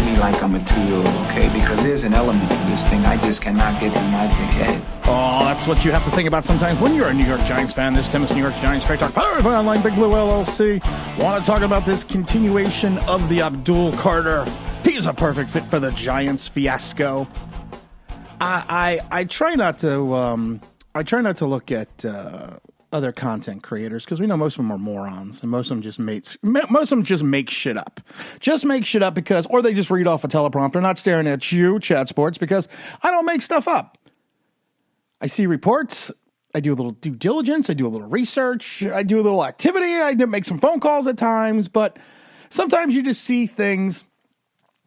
me like I'm a 2-year-old, okay? Because there's an element to this thing I just cannot get in my big head. Oh, that's what you have to think about sometimes when you're a New York Giants fan. This Tim is New York Giants Straight Talk, powered by Online Big Blue LLC. Want to talk about this continuation of the Abdul Carter. He's a perfect fit for the Giants fiasco. I try not to look at other content creators because we know most of them are morons and most of them just make shit up. Just make shit up because, or they just read off a teleprompter, not staring at you, Chat Sports, because I don't make stuff up. I see reports. I do a little due diligence. I do a little research. I do a little activity. I make some phone calls at times, but sometimes you just see things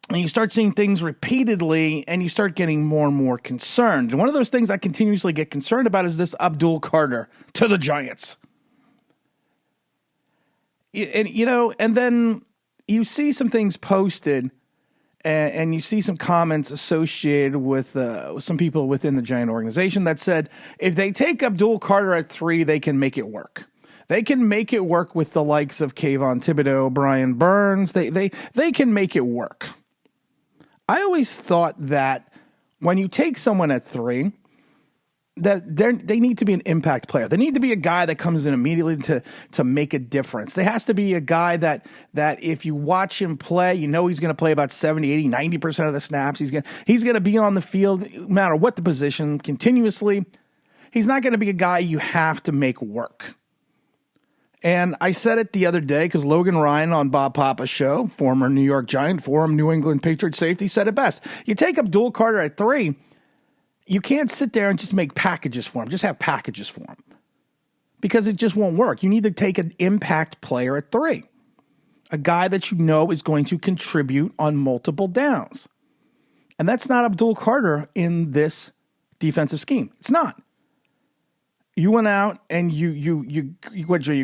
and you start seeing things repeatedly and you start getting more and more concerned. And one of those things I continuously get concerned about is this Abdul Carter to the Giants. And then you see some things posted and you see some comments associated with some people within the Giant organization that said, if they take Abdul Carter at 3, they can make it work. They can make it work with the likes of Kayvon Thibodeau, Brian Burns. They can make it work. I always thought that when you take someone at 3, that they need to be an impact player. They need to be a guy that comes in immediately to make a difference. There has to be a guy that if you watch him play, you know he's going to play about 70, 80, 90% of the snaps. He's going to be on the field no matter what the position continuously. He's not going to be a guy you have to make work. And I said it the other day because Logan Ryan on Bob Papa's show, former New York Giant, former New England Patriots safety, said it best. You take Abdul Carter at 3, you can't sit there and just make packages for him. Just have packages for him. Because it just won't work. You need to take an impact player at 3. A guy that you know is going to contribute on multiple downs. And that's not Abdul Carter in this defensive scheme. It's not. You went out and you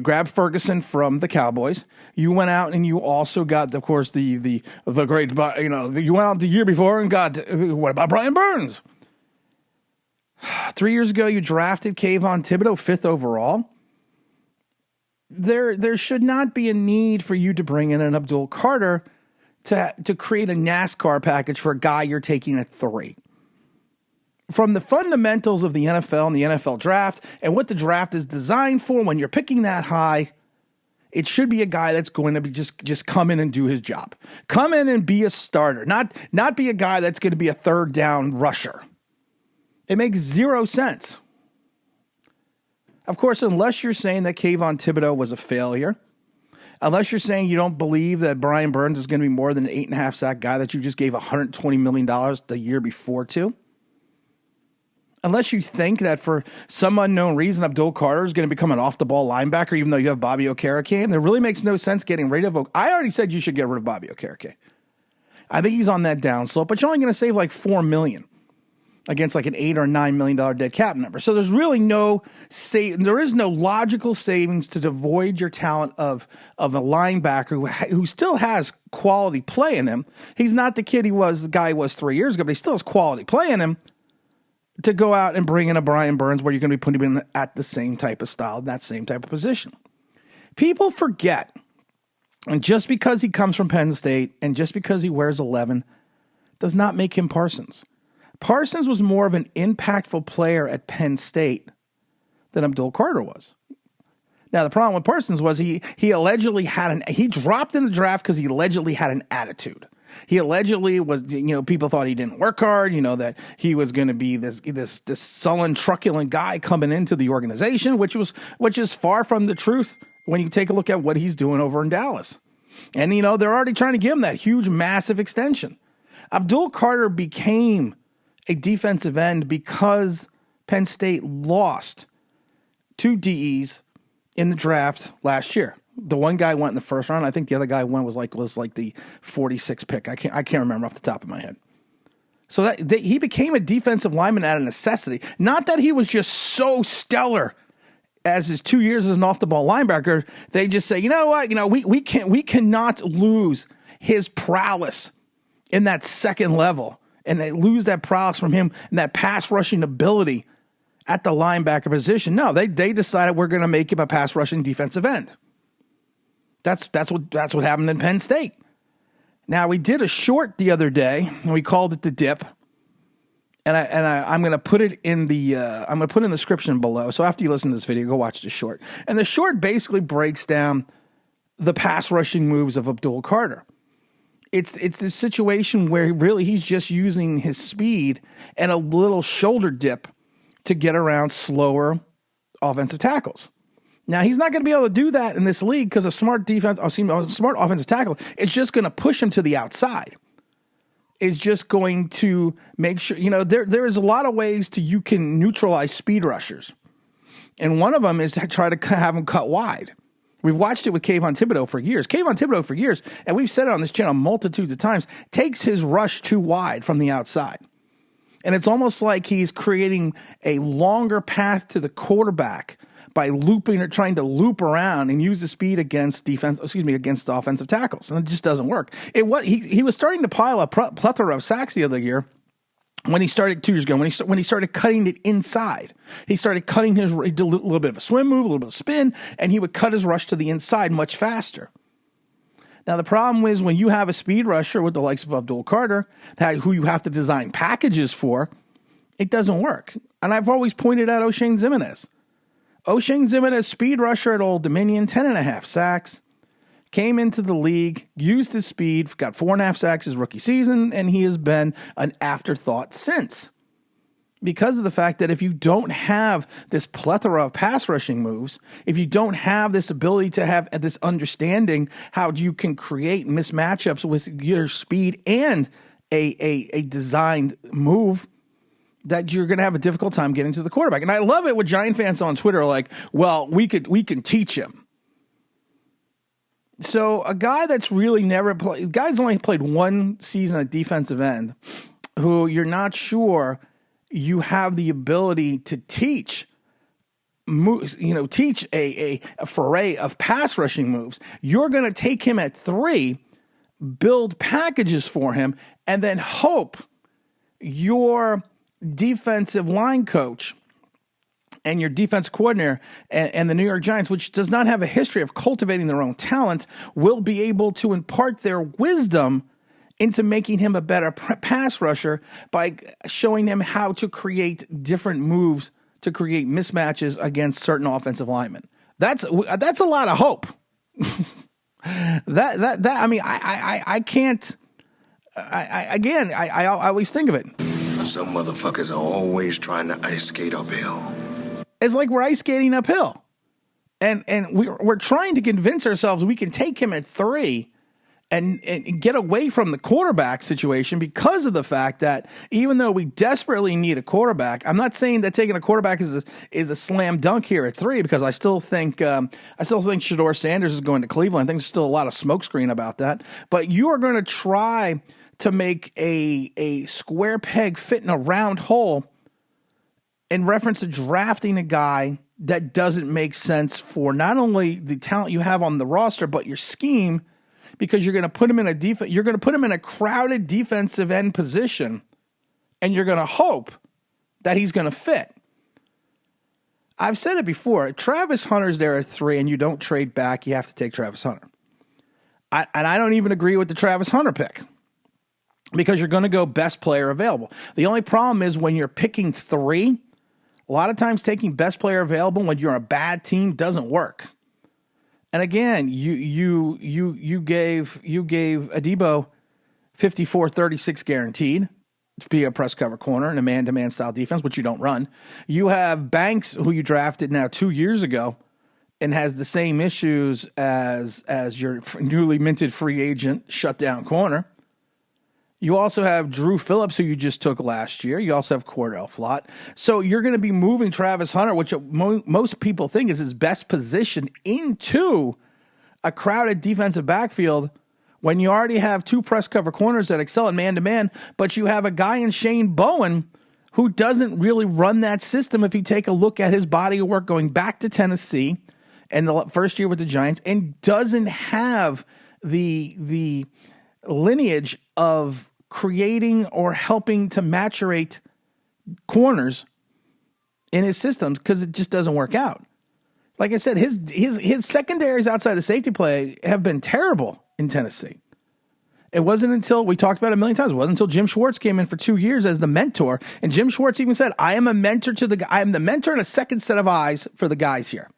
grabbed Ferguson from the Cowboys. You went out and you also got, of course, the great, you went out the year before and got, what about Brian Burns? 3 years ago, you drafted Kayvon Thibodeau 5th overall. There should not be a need for you to bring in an Abdul Carter to create a NASCAR package for a guy you're taking at 3. From the fundamentals of the NFL and the NFL draft and what the draft is designed for, when you're picking that high, it should be a guy that's going to be just come in and do his job. Come in and be a starter, not be a guy that's going to be a third down rusher. It makes zero sense. Of course, unless you're saying that Kayvon Thibodeau was a failure, unless you're saying you don't believe that Brian Burns is going to be more than an 8.5 sack guy that you just gave $120 million the year before to, unless you think that for some unknown reason Abdul Carter is going to become an off-the-ball linebacker even though you have Bobby Okereke, there really makes no sense getting rid of I already said you should get rid of Bobby Okereke. I think he's on that downslope, but you're only going to save like $4 million against like an $8 or $9 million dead cap number. So there's really there is no logical savings to devoid your talent of a linebacker who still has quality play in him. He's not the guy he was 3 years ago, but he still has quality play in him, to go out and bring in a Brian Burns where you're going to be putting him in at the same type of style, that same type of position. People forget, and just because he comes from Penn State and just because he wears 11 does not make him Parsons. Parsons was more of an impactful player at Penn State than Abdul Carter was. Now, the problem with Parsons was he allegedly he dropped in the draft because he allegedly had an attitude. He allegedly was, people thought he didn't work hard, that he was going to be this sullen, truculent guy coming into the organization, which is far from the truth when you take a look at what he's doing over in Dallas. And, they're already trying to give him that huge, massive extension. Abdul Carter became a defensive end because Penn State lost 2 DEs in the draft last year. The one guy went in the first round. I think the other guy was like the 46th pick. I can't remember off the top of my head. So that he became a defensive lineman out of necessity. Not that he was just so stellar as his 2 years as an off the ball linebacker. They just say, you know what, we cannot lose his prowess in that second level, and they lose that prowess from him and that pass rushing ability at the linebacker position. No, they decided we're going to make him a pass rushing defensive end. That's what happened in Penn State. Now, we did a short the other day, and we called it the dip. And I'm going to put it in the description below. So after you listen to this video, go watch the short. And the short basically breaks down the pass rushing moves of Abdul Carter. It's this situation where really he's just using his speed and a little shoulder dip to get around slower offensive tackles. Now, he's not going to be able to do that in this league because a smart offensive tackle is just going to push him to the outside. Is just going to make sure, there is a lot of ways you can neutralize speed rushers. And one of them is to try to have them cut wide. We've watched it with Kayvon Thibodeau for years. Kayvon Thibodeau for years, and we've said it on this channel multitudes of times, takes his rush too wide from the outside. And it's almost like he's creating a longer path to the quarterback by looping or trying to loop around and use the speed against offensive tackles. And it just doesn't work. He was starting to pile a plethora of sacks the other year. When he started 2 years ago, when he started cutting it inside, he started cutting he did a little bit of a swim move, a little bit of spin, and he would cut his rush to the inside much faster. Now, the problem is when you have a speed rusher with the likes of Abdul Carter, who you have to design packages for, it doesn't work. And I've always pointed out O'Shane Ximines. O'Shane Ximines, speed rusher at Old Dominion, 10.5 sacks. Came into the league, used his speed, got 4.5 sacks his rookie season, and he has been an afterthought since. Because of the fact that if you don't have this plethora of pass rushing moves, if you don't have this ability to have this understanding how you can create mismatchups with your speed and a designed move, that you're going to have a difficult time getting to the quarterback. And I love it when Giant fans on Twitter are like, well, we can teach him. So a guy that's really never played, guy's only played one season at defensive end, who you're not sure you have the ability to teach moves, teach a foray of pass rushing moves. You're going to take him at 3, build packages for him, and then hope your defensive line coach and your defense coordinator and the New York Giants, which does not have a history of cultivating their own talent, will be able to impart their wisdom into making him a better pass rusher by showing him how to create different moves to create mismatches against certain offensive linemen. That's a lot of hope. I can't. I always think of it. Some motherfuckers are always trying to ice skate uphill. It's like we're ice skating uphill. And we're trying to convince ourselves we can take him at 3 and get away from the quarterback situation because of the fact that even though we desperately need a quarterback, I'm not saying that taking a quarterback is a slam dunk here at 3, because I still think Shedeur Sanders is going to Cleveland. I think there's still a lot of smokescreen about that. But you are going to try to make a square peg fit in a round hole in reference to drafting a guy that doesn't make sense for not only the talent you have on the roster, but your scheme, because you're going to put him in a crowded defensive end position, and you're going to hope that he's going to fit. I've said it before. Travis Hunter's there at 3, and you don't trade back. You have to take Travis Hunter. I don't even agree with the Travis Hunter pick, because you're going to go best player available. The only problem is when you're picking 3, a lot of times taking best player available when you're a bad team doesn't work. And again, you gave Adebo 54-36 guaranteed to be a press cover corner in a man-to-man style defense, which you don't run. You have Banks, who you drafted now 2 years ago, and has the same issues as your newly minted free agent shutdown corner. You also have Drew Phillips, who you just took last year. You also have Cordell Flott. So you're going to be moving Travis Hunter, which most people think is his best position, into a crowded defensive backfield when you already have 2 press cover corners that excel at man-to-man, but you have a guy in Shane Bowen who doesn't really run that system if you take a look at his body of work going back to Tennessee and the first year with the Giants, and doesn't have the lineage of creating or helping to maturate corners in his systems, because it just doesn't work out. Like I said, his secondaries outside the safety play have been terrible in Tennessee. It wasn't until, we talked about it a million times, it wasn't until Jim Schwartz came in for 2 years as the mentor. And Jim Schwartz even said, I am a mentor I am the mentor and a second set of eyes for the guys here.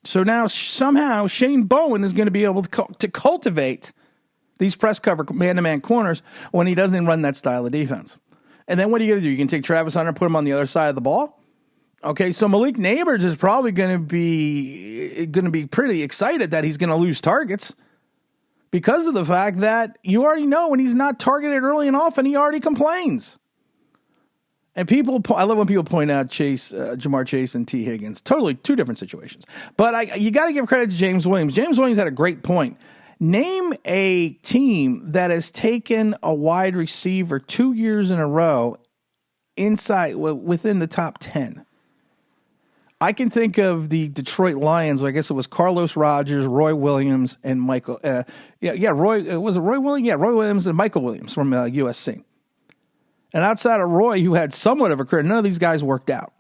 So now somehow Shane Bowen is going to be able to cultivate these press cover man-to-man corners when he doesn't run that style of defense. And then what are you going to do? You can take Travis Hunter and put him on the other side of the ball? Okay, so Malik Neighbors is probably going to be pretty excited that he's going to lose targets, because of the fact that you already know when he's not targeted early and often, he already complains. And I love when people point out Jamar Chase and T. Higgins. Totally two different situations. But you got to give credit to James Williams. James Williams had a great point. Name a team that has taken a wide receiver 2 years in a row within the top 10. I can think of the Detroit Lions. I guess it was Carlos Rogers, Roy Williams, and Michael. Roy Williams? Yeah, Roy Williams and Michael Williams from USC. And outside of Roy, who had somewhat of a career, none of these guys worked out.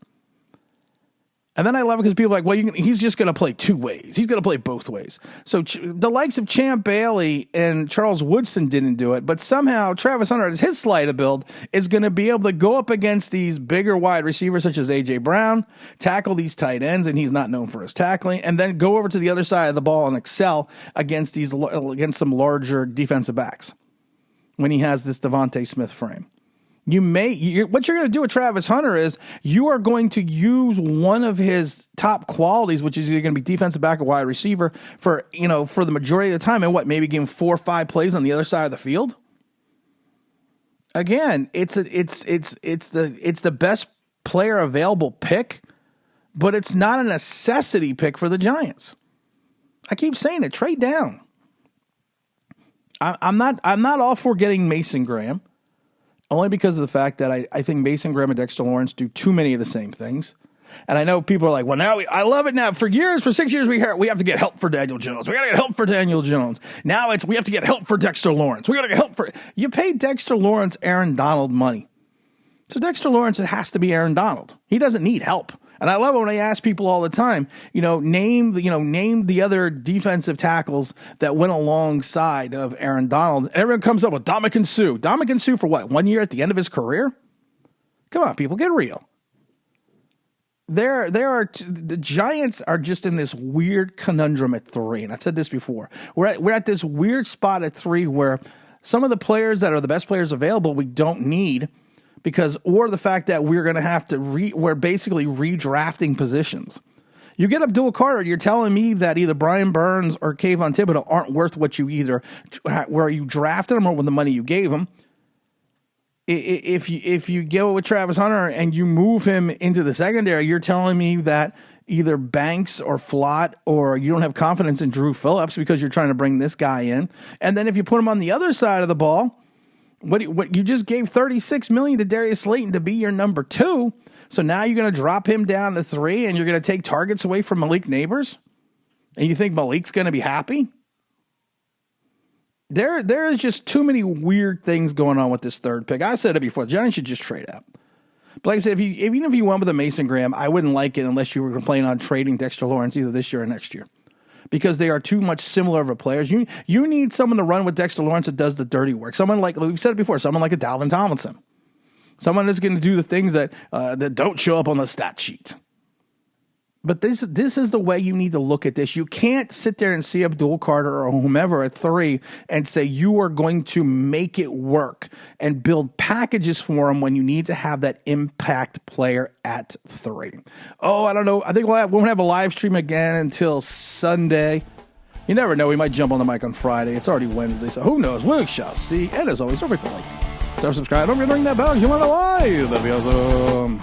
And then I love it because people are like, well, he's just going to play two ways. He's going to play both ways. So the likes of Champ Bailey and Charles Woodson didn't do it, but somehow Travis Hunter, as his sleight of build, is going to be able to go up against these bigger wide receivers such as A.J. Brown, tackle these tight ends, and he's not known for his tackling, and then go over to the other side of the ball and excel against some larger defensive backs when he has this Devontae Smith frame. What you're going to do with Travis Hunter is you are going to use one of his top qualities, which is either going to be defensive back or wide receiver for the majority of the time, and maybe give him 4 or 5 plays on the other side of the field. Again, it's the best player available pick, but it's not a necessity pick for the Giants. I keep saying it. Trade down. I'm not all for getting Mason Graham. Only because of the fact that I think Mason Graham and Dexter Lawrence do too many of the same things. And I know people are like, well, I love it now. For 6 years, we have to get help for Daniel Jones. We got to get help for Daniel Jones. Now we have to get help for Dexter Lawrence. We got to get help for... You pay Dexter Lawrence Aaron Donald money. So Dexter Lawrence, it has to be Aaron Donald. He doesn't need help. And I love it when I ask people all the time, name the other defensive tackles that went alongside of Aaron Donald. And everyone comes up with Ndamukong Suh. Ndamukong Suh for what? 1 year at the end of his career? Come on, people, get real. The Giants are just in this weird conundrum at 3. And I've said this before. We're at this weird spot at 3 where some of the players that are the best players available we don't need. Or the fact that we're going to have to we're basically redrafting positions. You get Abdul Carter, you're telling me that either Brian Burns or Kayvon Thibodeau aren't worth what you where you drafted them or with the money you gave them. If you go with Travis Hunter and you move him into the secondary, you're telling me that either Banks or Flott or you don't have confidence in Drew Phillips because you're trying to bring this guy in. And then if you put him on the other side of the ball, what you just gave $36 million to Darius Slayton to be your number 2. So now you're going to drop him down to 3 and you're going to take targets away from Malik Neighbors? And you think Malik's going to be happy? There is just too many weird things going on with this third pick. I said it before. The Giants should just trade out. But like I said, even if you went with a Mason Graham, I wouldn't like it unless you were planning on trading Dexter Lawrence either this year or next year. Because they are too much similar of a players. You need someone to run with Dexter Lawrence that does the dirty work. Someone like, we've said it before, someone like a Dalvin Tomlinson. Someone that's going to do the things that don't show up on the stat sheet. But this is the way you need to look at this. You can't sit there and see Abdul Carter or whomever at 3 and say you are going to make it work and build packages for him when you need to have that impact player at 3. Oh, I don't know. I think we won't have a live stream again until Sunday. You never know. We might jump on the mic on Friday. It's already Wednesday, so who knows? We shall see. And as always, don't forget to like, subscribe. Don't forget to ring that bell because you want to know why. That'd be awesome.